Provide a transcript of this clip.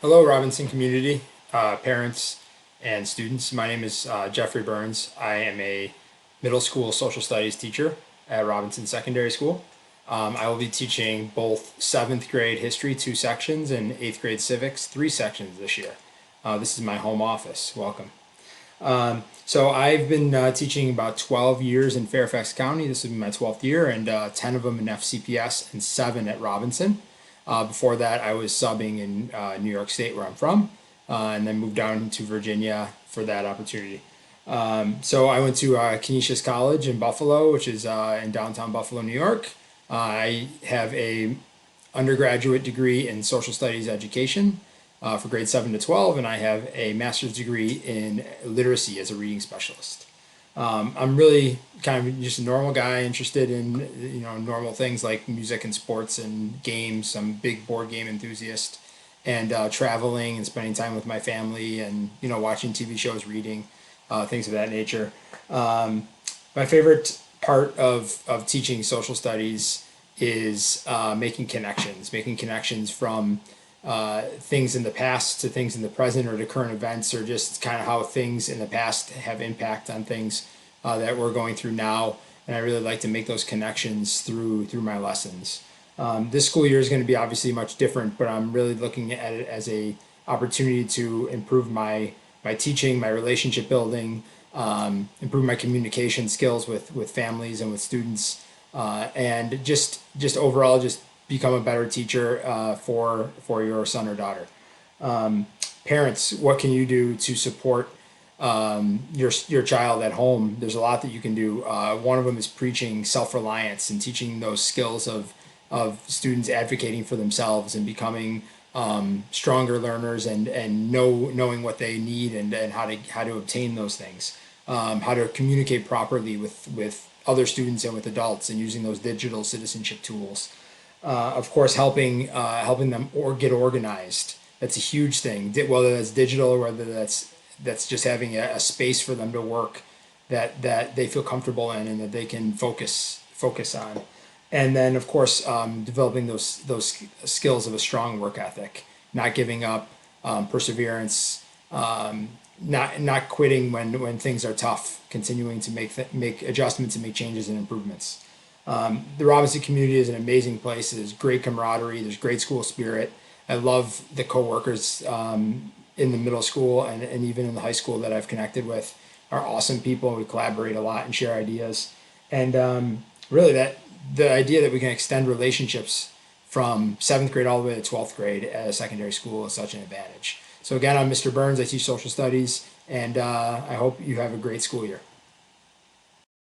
Hello, Robinson community, parents, and students. My name is Jeffrey Burns. I am a middle school social studies teacher at Robinson Secondary School. I will be teaching both seventh grade history, two sections, and eighth grade civics, three sections this year. This is my home office. Welcome. So I've been teaching about 12 years in Fairfax County. This will be my 12th year, and 10 of them in FCPS and 7 at Robinson. Before that, I was subbing in New York State, where I'm from, and then moved down to Virginia for that opportunity. So I went to Canisius College in Buffalo, which is in downtown Buffalo, New York. I have a undergraduate degree in social studies education for grade 7 to 12, and I have a master's degree in literacy as a reading specialist. I'm really kind of just a normal guy interested in normal things like music and sports and games. I'm a big board game enthusiast, and traveling and spending time with my family, and watching TV shows, reading, things of that nature. My favorite part of teaching social studies is making connections from things in the past to things in the present, or to current events, or just kind of how things in the past have impact on things that we're going through now. And I really like to make those connections through my lessons. This school year is going to be obviously much different, but I'm really looking at it as a opportunity to improve my teaching, my relationship building, improve my communication skills with families and with students, and just overall just become a better teacher for your son or daughter. Parents, what can you do to support your child at home? There's a lot that you can do. One of them is preaching self-reliance and teaching those skills of students advocating for themselves and becoming stronger learners, and knowing what they need, and how to obtain those things, how to communicate properly with other students and with adults, and using those digital citizenship tools. Of course, helping them or get organized. That's a huge thing. Whether that's digital, or whether that's just having a space for them to work that they feel comfortable in, and that they can focus on. And then, of course, developing those skills of a strong work ethic, not giving up, perseverance, not quitting when things are tough, continuing to make adjustments and make changes and improvements. The Robinson community is an amazing place. There's great camaraderie. There's great school spirit. I love the coworkers in the middle school, and even in the high school that I've connected with are awesome people. We collaborate a lot and share ideas. And really, that the idea that we can extend relationships from seventh grade all the way to 12th grade at a secondary school is such an advantage. So again, I'm Mr. Burns. I teach social studies, and I hope you have a great school year.